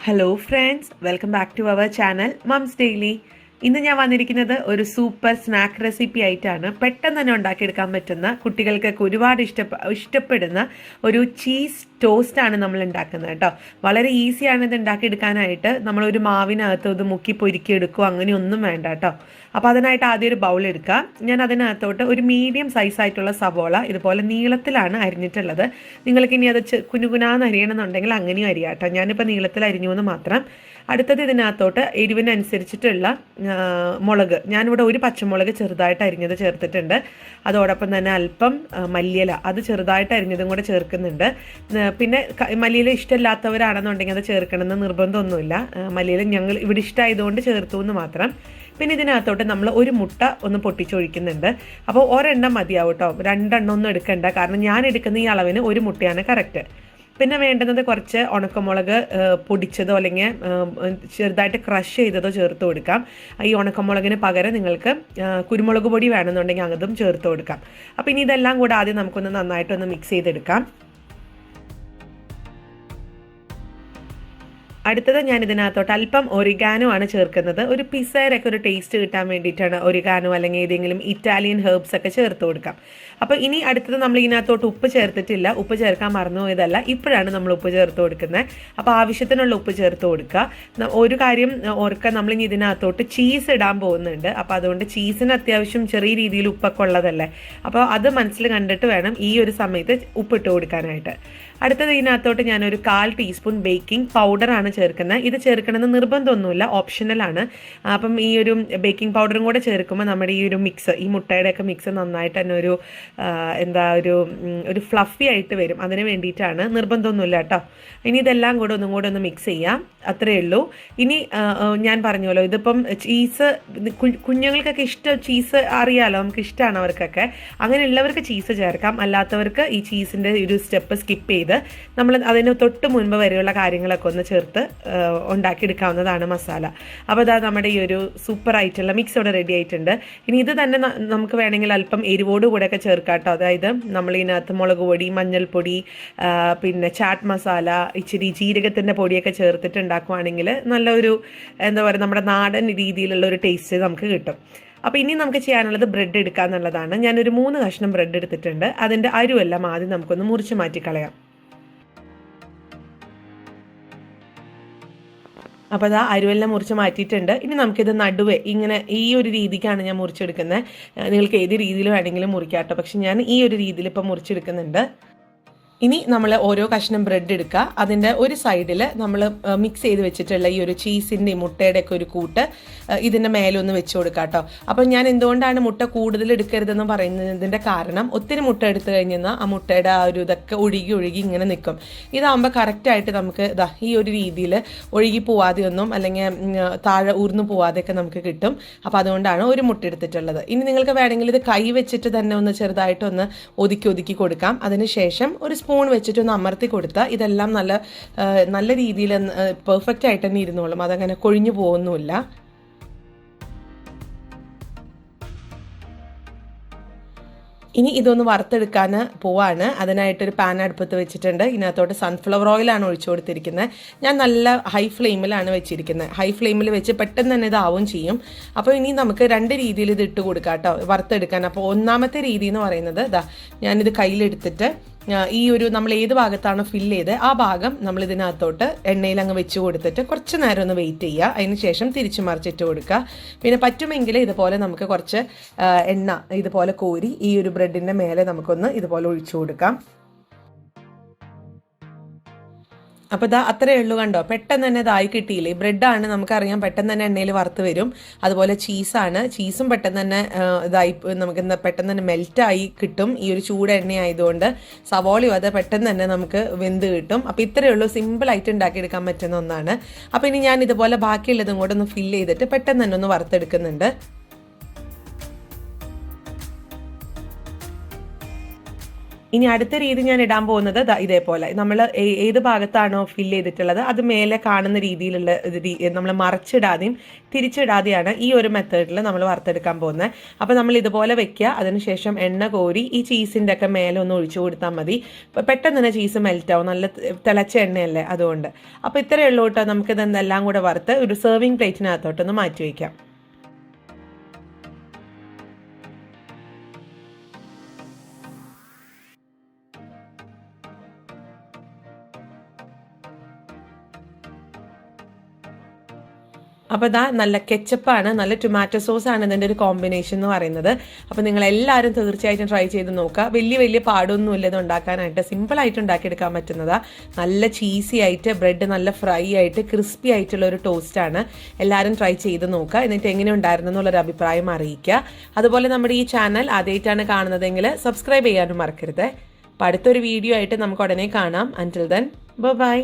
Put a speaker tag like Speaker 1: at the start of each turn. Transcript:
Speaker 1: Hello friends, welcome back to our channel Moms Daily. ഇന്ന് ഞാൻ വന്നിരിക്കുന്നത് ഒരു സൂപ്പർ സ്നാക്ക് റെസിപ്പി ആയിട്ടാണ്. പെട്ടെന്ന് തന്നെ ഉണ്ടാക്കിയെടുക്കാൻ പറ്റുന്ന, കുട്ടികൾക്കൊക്കെ ഒരുപാട് ഇഷ്ടപ്പെടുന്ന ഒരു ചീസ് ടോസ്റ്റ് ആണ് നമ്മൾ ഉണ്ടാക്കുന്നത് കേട്ടോ. വളരെ ഈസിയാണ് ഇത് ഉണ്ടാക്കിയെടുക്കാനായിട്ട്. നമ്മളൊരു മാവിനകത്ത് ഇത് മുക്കി പൊരിക്കി എടുക്കുക, അങ്ങനെയൊന്നും വേണ്ട കേട്ടോ. അപ്പോൾ അതിനായിട്ട് ആദ്യം ഒരു ബൗൾ എടുക്കുക. ഞാൻ അതിനകത്തോട്ട് ഒരു മീഡിയം സൈസായിട്ടുള്ള സവോള ഇതുപോലെ നീളത്തിലാണ് അരിഞ്ഞിട്ടുള്ളത്. നിങ്ങൾക്കിനി അത് കുനുകുനാന്ന് അരിയണമെന്നുണ്ടെങ്കിൽ അങ്ങനെയും അരിയാം കേട്ടോ. ഞാനിപ്പോൾ നീളത്തിൽ അരിഞ്ഞു എന്ന് മാത്രം. അടുത്തത് ഇതിനകത്തോട്ട് എരിവിനനുസരിച്ചിട്ടുള്ള മുളക്, ഞാനിവിടെ ഒരു പച്ചമുളക് ചെറുതായിട്ട് അരിഞ്ഞത് ചേർത്തിട്ടുണ്ട്. അതോടൊപ്പം തന്നെ അല്പം മല്ലിയില, അത് ചെറുതായിട്ട് അരിഞ്ഞതും കൂടെ ചേർക്കുന്നുണ്ട്. പിന്നെ മല്ലിയില ഇഷ്ടമില്ലാത്തവരാണെന്നുണ്ടെങ്കിൽ അത് ചേർക്കണമെന്ന് നിർബന്ധമൊന്നുമില്ല. മല്ലിയില ഞങ്ങൾ ഇവിടെ ഇഷ്ടമായതുകൊണ്ട് ചേർത്തു എന്ന് മാത്രം. പിന്നെ ഇതിനകത്തോട്ട് നമ്മൾ ഒരു മുട്ട ഒന്ന് പൊട്ടിച്ചൊഴിക്കുന്നുണ്ട്. അപ്പോൾ ഒരെണ്ണം മതിയാവും കേട്ടോ, രണ്ടെണ്ണം ഒന്നും എടുക്കണ്ട. കാരണം ഞാൻ എടുക്കുന്ന ഈ അളവിന് ഒരു മുട്ടയാണ് കറക്റ്റ്. പിന്നെ വേണ്ടുന്നത് കുറച്ച് ഉണക്കമുളക് പൊടിച്ചതോ അല്ലെങ്കിൽ ചെറുതായിട്ട് ക്രഷ് ചെയ്തതോ ചേർത്ത് കൊടുക്കാം. ഈ ഉണക്കമുളകിന് പകരം നിങ്ങൾക്ക് കുരുമുളക് പൊടി വേണമെന്നുണ്ടെങ്കിൽ അതും ചേർത്ത് കൊടുക്കാം. അപ്പോൾ ഇനി ഇതെല്ലാം കൂടെ ആദ്യം നമുക്കൊന്ന് നന്നായിട്ടൊന്ന് മിക്സ് ചെയ്തെടുക്കാം. അടുത്തത് ഞാൻ ഇതിനകത്തോട്ട് അല്പം ഒറിഗാനോ ആണ് ചേർക്കുന്നത്. ഒരു പിസയിലൊക്കെ ഒരു ടേസ്റ്റ് കിട്ടാൻ വേണ്ടിയിട്ടാണ് ഒറിഗാനോ അല്ലെങ്കിൽ ഏതെങ്കിലും ഇറ്റാലിയൻ ഹെർബ്സ് ഒക്കെ ചേർത്ത് കൊടുക്കാം. അപ്പോൾ ഇനി അടുത്തത് നമ്മൾ ഇതിനകത്തോട്ട് ഉപ്പ് ചേർത്തിട്ടില്ല, ഉപ്പ് ചേർക്കാൻ മറന്നു പോയതല്ല, ഇപ്പോഴാണ് നമ്മൾ ഉപ്പ് ചേർത്ത് കൊടുക്കുന്നത്. അപ്പോൾ ആവശ്യത്തിനുള്ള ഉപ്പ് ചേർത്ത് കൊടുക്കുക. ഒരു കാര്യം ഓർക്കുക, നമ്മളിനി ഇതിനകത്തോട്ട് ചീസ് ഇടാൻ പോകുന്നുണ്ട്. അപ്പോൾ അതുകൊണ്ട് ചീസിന് അത്യാവശ്യം ചെറിയ രീതിയിൽ ഉപ്പൊക്കെ ഉള്ളതല്ലേ, അപ്പോൾ അത് മനസ്സിൽ കണ്ടിട്ട് വേണം ഈ ഒരു സമയത്ത് ഉപ്പിട്ട് കൊടുക്കാനായിട്ട്. അടുത്തത് ഇതിനകത്തോട്ട് ഞാനൊരു 1/4 ടീസ്പൂൺ ബേക്കിംഗ് പൗഡറാണ് ചേർക്കുന്നത്. ഇത് ചേർക്കണമെന്ന് നിർബന്ധമൊന്നുമില്ല, ഓപ്ഷണലാണ്. അപ്പം ഈ ഒരു ബേക്കിംഗ് പൗഡറും കൂടെ ചേർക്കുമ്പോൾ നമ്മുടെ ഈ ഒരു മിക്സ്, ഈ മുട്ടയുടെയൊക്കെ മിക്സ് നന്നായിട്ട് തന്നെ ഒരു ഫ്ലഫി ആയിട്ട് വരും. അതിന് വേണ്ടിയിട്ടാണ്, നിർബന്ധമൊന്നുമില്ല കേട്ടോ. ഇനി ഇതെല്ലാം കൂടെ ഒന്നും കൂടെ ഒന്ന് മിക്സ് ചെയ്യാം, അത്രയേ ഉള്ളൂ. ഇനി ഞാൻ പറഞ്ഞല്ലോ, ഇതിപ്പം ചീസ് കുഞ്ഞുങ്ങൾക്കൊക്കെ ചീസ് അറിയാലോ, നമുക്ക് ഇഷ്ടമാണ് അവർക്കൊക്കെ. അങ്ങനെയുള്ളവർക്ക് ചീസ് ചേർക്കാം, അല്ലാത്തവർക്ക് ഈ ചീസിൻ്റെ ഒരു സ്റ്റെപ്പ് സ്കിപ്പ് ചെയ്ത് നമ്മൾ അതിന് തൊട്ട് മുൻപ് വരെയുള്ള കാര്യങ്ങളൊക്കെ ഒന്ന് ചേർത്ത് ഉണ്ടാക്കിയെടുക്കാവുന്നതാണ് മസാല. അപ്പോൾ അതാ നമ്മുടെ ഈ ഒരു സൂപ്പർ ആയിട്ടുള്ള മിക്സ് ഇവിടെ റെഡി ആയിട്ടുണ്ട്. ഇനി ഇത് തന്നെ നമുക്ക് വേണമെങ്കിൽ അല്പം എരിവോട് കൂടെയൊക്കെ ചേർക്കാം കേട്ടോ. അതായത് നമ്മൾ ഇതിനകത്ത് മുളക് പൊടി, മഞ്ഞൾപ്പൊടി, പിന്നെ ചാറ്റ് മസാല, ഇച്ചിരി ജീരകത്തിൻ്റെ പൊടിയൊക്കെ ചേർത്തിട്ട് ഉണ്ടാക്കുവാണെങ്കിൽ നല്ലൊരു എന്താ പറയുക, നമ്മുടെ നാടൻ രീതിയിലുള്ള ഒരു ടേസ്റ്റ് നമുക്ക് കിട്ടും. അപ്പോൾ ഇനി നമുക്ക് ചെയ്യാനുള്ളത് ബ്രെഡ് എടുക്കുക എന്നുള്ളതാണ്. ഞാനൊരു 3 കഷ്ണം ബ്രെഡ് എടുത്തിട്ടുണ്ട്. അതിൻ്റെ അരുവെല്ലാം ആദ്യം നമുക്കൊന്ന് മുറിച്ച് മാറ്റിക്കളയാം. അപ്പോൾ അതാ അരുവെല്ലാം മുറിച്ച് മാറ്റിയിട്ടുണ്ട്. ഇനി നമുക്കിത് നടുവേ ഇങ്ങനെ ഈ ഒരു രീതിക്കാണ് ഞാൻ മുറിച്ചെടുക്കുന്നത്. നിങ്ങൾക്ക് ഏത് രീതിയിൽ വേണമെങ്കിലും മുറിക്കാം കേട്ടോ, പക്ഷെ ഞാൻ ഈ ഒരു രീതിയിൽ ഇപ്പം മുറിച്ചെടുക്കുന്നുണ്ട്. ഇനി നമ്മൾ ഓരോ കഷ്ണം ബ്രെഡ് എടുക്കുക. അതിൻ്റെ ഒരു സൈഡിൽ നമ്മൾ മിക്സ് ചെയ്ത് വെച്ചിട്ടുള്ള ഈ ഒരു ചീസിൻ്റെയും മുട്ടയുടെയൊക്കെ ഒരു കൂട്ട് ഇതിൻ്റെ മേലൊന്ന് വെച്ച് കൊടുക്കുക കേട്ടോ. അപ്പോൾ ഞാൻ എന്തുകൊണ്ടാണ് മുട്ട കൂടുതൽ എടുക്കരുതെന്ന് പറയുന്നതിൻ്റെ കാരണം, ഒത്തിരി മുട്ട എടുത്തു കഴിഞ്ഞാൽ ആ മുട്ടയുടെ ആ ഒരു ഇതൊക്കെ ഒഴുകി ഇങ്ങനെ നിൽക്കും. ഇതാകുമ്പോൾ കറക്റ്റായിട്ട് നമുക്ക് ഈ ഒരു രീതിയിൽ ഒഴുകി പോവാതെയൊന്നും അല്ലെങ്കിൽ താഴെ ഊർന്നു പോവാതെയൊക്കെ നമുക്ക് കിട്ടും. അപ്പോൾ അതുകൊണ്ടാണ് ഒരു മുട്ട എടുത്തിട്ടുള്ളത്. ഇനി നിങ്ങൾക്ക് വേണമെങ്കിൽ ഇത് കൈ വെച്ചിട്ട് തന്നെ ഒന്ന് ചെറുതായിട്ടൊന്ന് ഒതുക്കി കൊടുക്കാം. അതിനുശേഷം ഒരു സ്പൂൺ വെച്ചിട്ടൊന്ന് അമർത്തി കൊടുത്താൽ ഇതെല്ലാം നല്ല രീതിയിൽ പെർഫെക്റ്റ് ആയിട്ട് തന്നെ ഇരുന്നോളും. അതങ്ങനെ കൊഴിഞ്ഞു പോകുന്നുമില്ല. ഇനി ഇതൊന്ന് വറുത്തെടുക്കാൻ പോവാണ്. അതിനായിട്ടൊരു പാൻ അടുപ്പത്ത് വെച്ചിട്ടുണ്ട്. ഇതിനകത്തോട്ട് സൺഫ്ലവർ ഓയിലാണ് ഒഴിച്ചു കൊടുത്തിരിക്കുന്നത്. ഞാൻ നല്ല ഹൈ ഫ്ലെയിമിലാണ് വെച്ചിരിക്കുന്നത്. ഹൈ ഫ്ലെയിമിൽ വെച്ച് പെട്ടെന്ന് തന്നെ ഇതാവും ചെയ്യും. അപ്പോൾ ഇനി നമുക്ക് 2 രീതിയിൽ ഇത് ഇട്ട് കൊടുക്കാം കേട്ടോ, വറുത്തെടുക്കാൻ. അപ്പോൾ ഒന്നാമത്തെ രീതി എന്ന് പറയുന്നത് ഞാനിത് കയ്യിലെടുത്തിട്ട് ഈ ഒരു നമ്മൾ ഏത് ഭാഗത്താണോ ഫില്ല് ചെയ്ത് ആ ഭാഗം നമ്മൾ ഇതിനകത്തോട്ട് എണ്ണയിൽ അങ്ങ് വെച്ച് കൊടുത്തിട്ട് കുറച്ച് നേരം ഒന്ന് വെയിറ്റ് ചെയ്യുക. അതിന് ശേഷം തിരിച്ചു മറിച്ചിട്ട് കൊടുക്കുക. പിന്നെ പറ്റുമെങ്കിൽ ഇതുപോലെ നമുക്ക് കുറച്ച് എണ്ണ ഇതുപോലെ കോരി ഈ ഒരു ബ്രെഡിൻ്റെ മേലെ നമുക്കൊന്ന് ഇതുപോലെ ഒഴിച്ചു കൊടുക്കാം. അപ്പോൾ അത്രയേ ഉള്ളൂ, കണ്ടോ, പെട്ടെന്ന് തന്നെ ഇതായി കിട്ടിയില്ലേ. ബ്രെഡാണ് നമുക്കറിയാം പെട്ടെന്ന് തന്നെ എണ്ണയിൽ വറുത്ത് വരും. അതുപോലെ ചീസാണ്, ചീസും പെട്ടെന്ന് തന്നെ നമുക്ക് പെട്ടെന്ന് തന്നെ മെൽറ്റായി കിട്ടും. ഈ ഒരു ചൂട് എണ്ണ ആയതുകൊണ്ട് സവോളയും അത് പെട്ടെന്ന് തന്നെ നമുക്ക് വെന്ത് കിട്ടും. അപ്പോൾ ഇത്രയേ ഉള്ളൂ, സിമ്പിളായിട്ട് ഉണ്ടാക്കിയെടുക്കാൻ പറ്റുന്ന ഒന്നാണ്. അപ്പോൾ ഇനി ഞാൻ ഇതുപോലെ ബാക്കിയുള്ളതും കൂടെ ഒന്ന് ഫില്ല് ചെയ്തിട്ട് പെട്ടെന്ന് തന്നെ ഒന്ന് വറുത്തെടുക്കുന്നുണ്ട്. 。ഇനി അടുത്ത രീതി ഞാൻ ഇടാൻ പോകുന്നത് ഇതേപോലെ നമ്മൾ ഏത് ഭാഗത്താണോ ഫില്ല് ചെയ്തിട്ടുള്ളത് അത് മേലെ കാണുന്ന രീതിയിലുള്ള നമ്മൾ മറച്ചിടാതെയും തിരിച്ചിടാതെയാണ് ഈ ഒരു മെത്തേഡിൽ നമ്മൾ വറുത്തെടുക്കാൻ പോകുന്നത്. അപ്പോൾ നമ്മൾ ഇതുപോലെ വെക്കുക, അതിനുശേഷം എണ്ണ കോരി ഈ ചീസിൻ്റെ ഒക്കെ മേലെ ഒന്ന് ഒഴിച്ചു കൊടുത്താൽ മതി. പെട്ടെന്ന് തന്നെ ചീസ് മെൽറ്റ് ആവും, നല്ല തിളച്ച എണ്ണയല്ലേ അതുകൊണ്ട്. അപ്പോൾ ഇത്രയേ ഉള്ളൂ കേട്ടോ. നമുക്കിത് എല്ലാം കൂടെ വറുത്ത് ഒരു സെർവിങ് പ്ലേറ്റിനകത്തോട്ടൊന്ന് മാറ്റി വയ്ക്കാം. അപ്പോൾ ഇതാ നല്ല കെച്ചപ്പാണ്, നല്ല ടൊമാറ്റോ സോസാണ് ഇതിൻ്റെ ഒരു കോമ്പിനേഷൻ എന്ന് പറയുന്നത്. അപ്പോൾ നിങ്ങളെല്ലാവരും തീർച്ചയായിട്ടും ട്രൈ ചെയ്ത് നോക്കുക. വലിയ പാടൊന്നുമില്ല ഇത് ഉണ്ടാക്കാനായിട്ട്, സിമ്പിളായിട്ട് ഉണ്ടാക്കിയെടുക്കാൻ പറ്റുന്നതാണ്. നല്ല ചീസി ആയിട്ട്, ബ്രെഡ് നല്ല ഫ്രൈ ആയിട്ട്, ക്രിസ്പി ആയിട്ടുള്ള ഒരു ടോസ്റ്റാണ്. എല്ലാവരും ട്രൈ ചെയ്ത് നോക്കുക, എന്നിട്ട് എങ്ങനെ ഉണ്ടായിരുന്നു എന്നുള്ളൊരു അഭിപ്രായം അറിയിക്കുക. അതുപോലെ നമ്മുടെ ഈ ചാനൽ ആദ്യമായിട്ടാണ് കാണുന്നതെങ്കിൽ സബ്സ്ക്രൈബ് ചെയ്യാനും മറക്കരുത്. അപ്പോൾ അടുത്തൊരു വീഡിയോ ആയിട്ട് നമുക്ക് ഉടനെ കാണാം. അൻറ്റിൽ ദെൻ ബൈ.